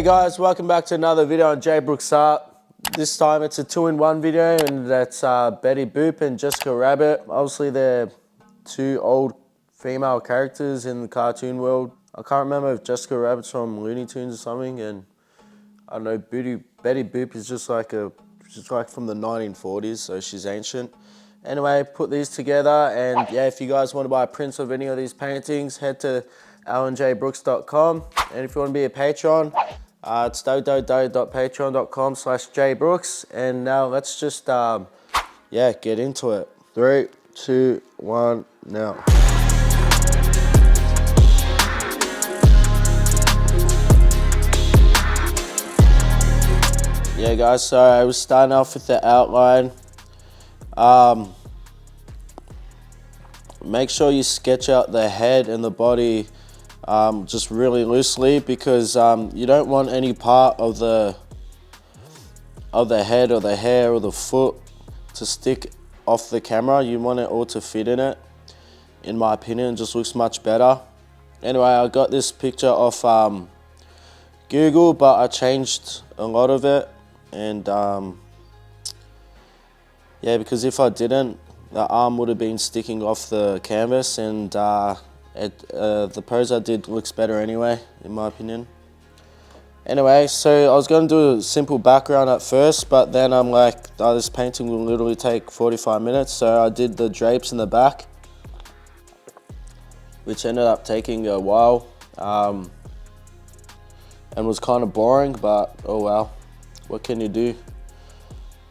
Hey guys, welcome back to another video on J Brooks Art. This time it's a 2-in-1 video, and that's Betty Boop and Jessica Rabbit. Obviously they're two old female characters in the cartoon world. I can't remember if Jessica Rabbit's from Looney Tunes or something, and I don't know, Betty Boop is just like from the 1940s, so she's ancient. Anyway, put these together, and yeah, if you guys want to buy prints of any of these paintings, head to alanjbrooks.com, and if you want to be a patron, it's www.patreon.com/jbrooks. And now let's just get into it. 3, 2, 1, now. Yeah guys, so I was starting off with the outline. Make sure you sketch out the head and the body just really loosely, because you don't want any part of the head or the hair or the foot to stick off the camera. You want it all to fit in it. In my opinion, it just looks much better. Anyway, I got this picture off Google, but I changed a lot of it, and yeah, because if I didn't, the arm would have been sticking off the canvas, and the pose I did looks better anyway, in my opinion. Anyway, so I was going to do a simple background at first, but then I'm like, oh, this painting will literally take 45 minutes, so I did the drapes in the back, which ended up taking a while, and was kind of boring, but oh well, what can you do?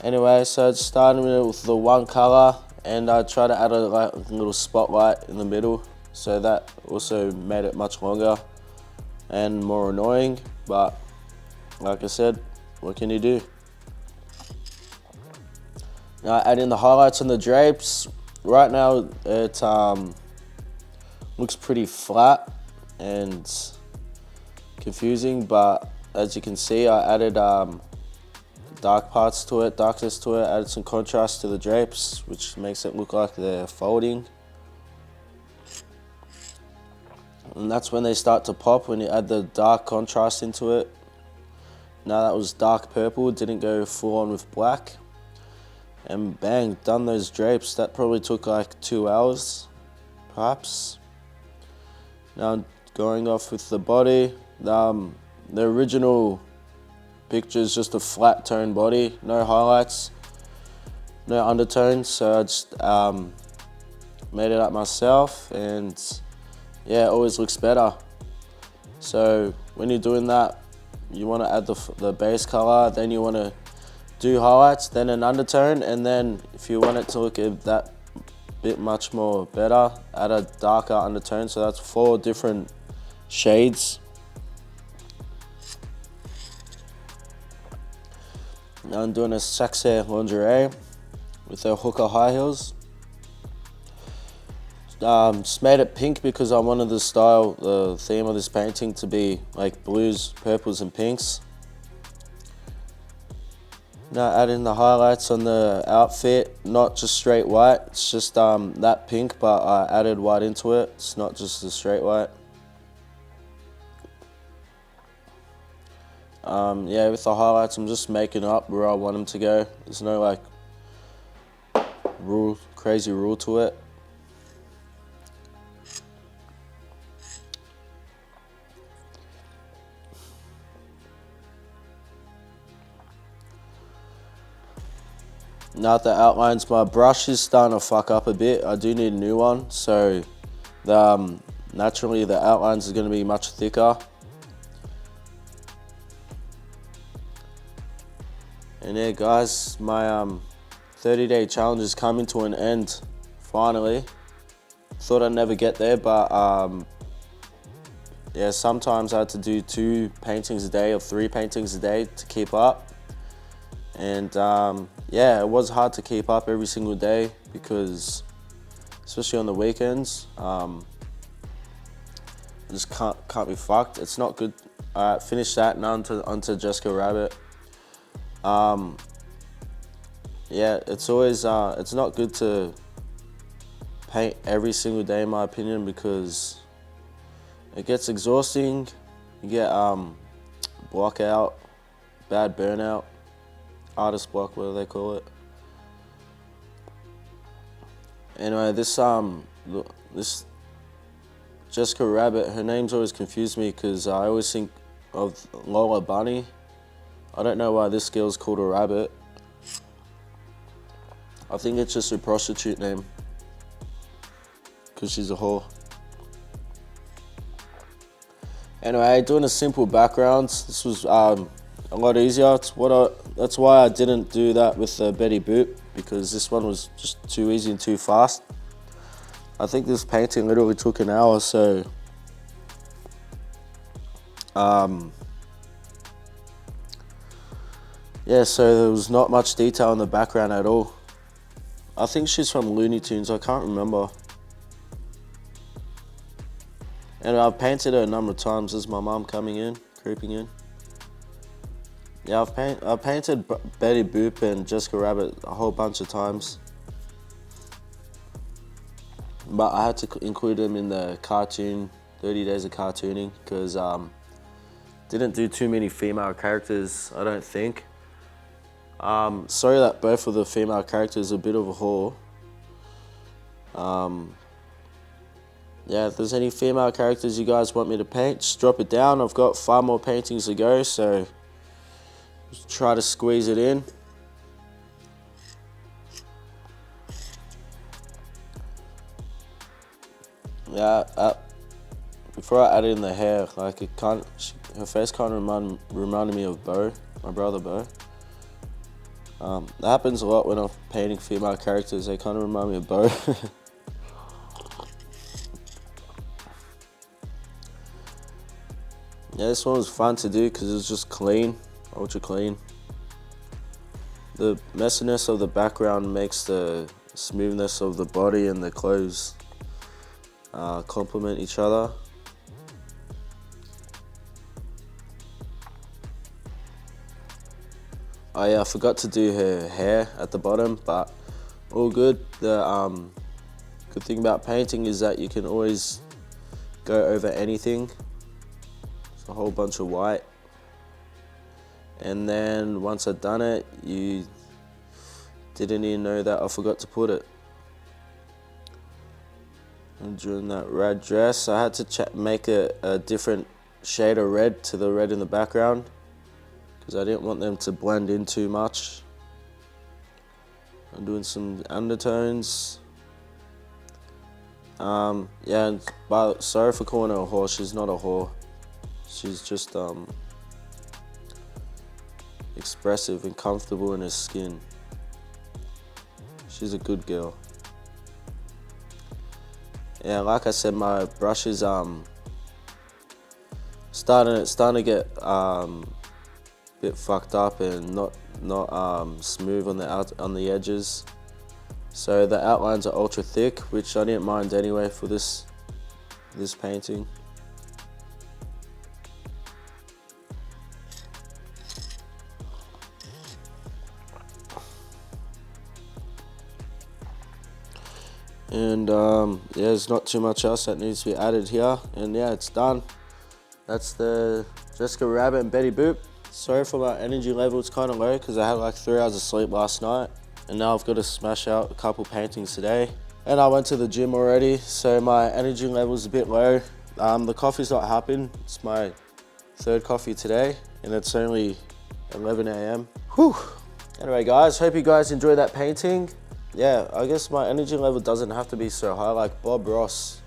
Anyway, so I started with the one color, and I tried to add a little spotlight in the middle, so that also made it much longer and more annoying, but like I said, what can you do? Now add in the highlights on the drapes. Right now it looks pretty flat and confusing, but as you can see, I added dark parts to it, darkness to it, added some contrast to the drapes, which makes it look like they're folding. And that's when they start to pop, when you add the dark contrast into it. Now that was dark purple, didn't go full on with black. And bang, done those drapes. That probably took like 2 hours, perhaps. Now going off with the body, the original picture is just a flat tone body, no highlights, no undertones, so I just made it up myself, and yeah, it always looks better. So when you're doing that, you want to add the base color, then you want to do highlights, then an undertone, and then if you want it to look that bit much more better, add a darker undertone. So that's 4 different shades. Now I'm doing a Saxo lingerie with her hooker high heels. Just made it pink because I wanted the theme of this painting to be like blues, purples and pinks. Now add in the highlights on the outfit, not just straight white, it's just that pink, but I added white into it. It's not just the straight white. Yeah, with the highlights, I'm just making up where I want them to go. There's no like crazy rule to it. Now the outlines, my brush is starting to fuck up a bit. I do need a new one, so naturally the outlines are going to be much thicker. And yeah guys, my 30-day challenge is coming to an end, finally. Thought I'd never get there, but yeah, sometimes I had to do 2 paintings a day or 3 paintings a day to keep up. And yeah, it was hard to keep up every single day, because especially on the weekends, I just can't be fucked. It's not good. Alright, finish that, now onto Jessica Rabbit. Yeah, it's always it's not good to paint every single day, in my opinion, because it gets exhausting. You get block out, bad burnout, artist block, what do they call it? Anyway, this Jessica Rabbit, her name's always confused me because I always think of Lola Bunny. I don't know why this girl's called a rabbit. I think it's just a prostitute name because she's a whore. Anyway, doing a simple background. This was a lot easier. That's why I didn't do that with Betty Boop, because this one was just too easy and too fast. I think this painting literally took an hour, so yeah, so there was not much detail in the background at all. I think she's from Looney Tunes, I can't remember. And I've painted her a number of times. There's my mum coming in, creeping in. Yeah, I've painted Betty Boop and Jessica Rabbit a whole bunch of times. But I had to include them in the cartoon, 30 Days of Cartooning, because didn't do too many female characters, I don't think. Sorry that both of the female characters are a bit of a whore. Yeah, if there's any female characters you guys want me to paint, just drop it down. I've got 5 more paintings to go, so just try to squeeze it in. Yeah, before I added in the hair, like her face kind of reminded me of Bo, my brother Bo. That happens a lot when I'm painting female characters. They kind of remind me of Bo. Yeah, this one was fun to do because it was just clean, ultra clean. The messiness of the background makes the smoothness of the body and the clothes complement each other. Oh yeah, I forgot to do her hair at the bottom, but all good. The good thing about painting is that you can always go over anything. It's a whole bunch of white. And then once I'd done it, you didn't even know that I forgot to put it. And during that red dress, I had to make a different shade of red to the red in the background, because I didn't want them to blend in too much. I'm doing some undertones. Yeah, but sorry for calling her a whore. She's not a whore. She's just expressive and comfortable in her skin. She's a good girl. Yeah, like I said, my brush is starting to get bit fucked up and not smooth on the edges. So the outlines are ultra thick, which I didn't mind anyway for this painting. And yeah, there's not too much else that needs to be added here. And yeah, it's done. That's the Jessica Rabbit and Betty Boop. Sorry for my energy level, it's kind of low because I had like 3 hours of sleep last night. And now I've got to smash out a couple paintings today. And I went to the gym already, so my energy level is a bit low. The coffee's not happening. It's my 3rd coffee today, and it's only 11 AM. Whew. Anyway guys, hope you guys enjoyed that painting. Yeah, I guess my energy level doesn't have to be so high like Bob Ross.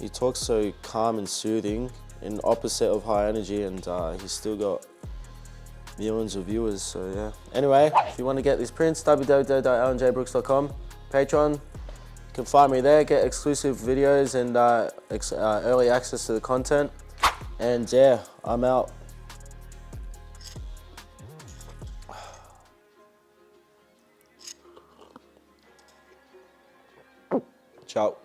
He talks so calm and soothing, and opposite of high energy, and he's still got millions of viewers, so yeah. Anyway, if you want to get these prints, www.alanjbrooks.com. Patreon, you can find me there, get exclusive videos and early access to the content. And yeah, I'm out. Ciao.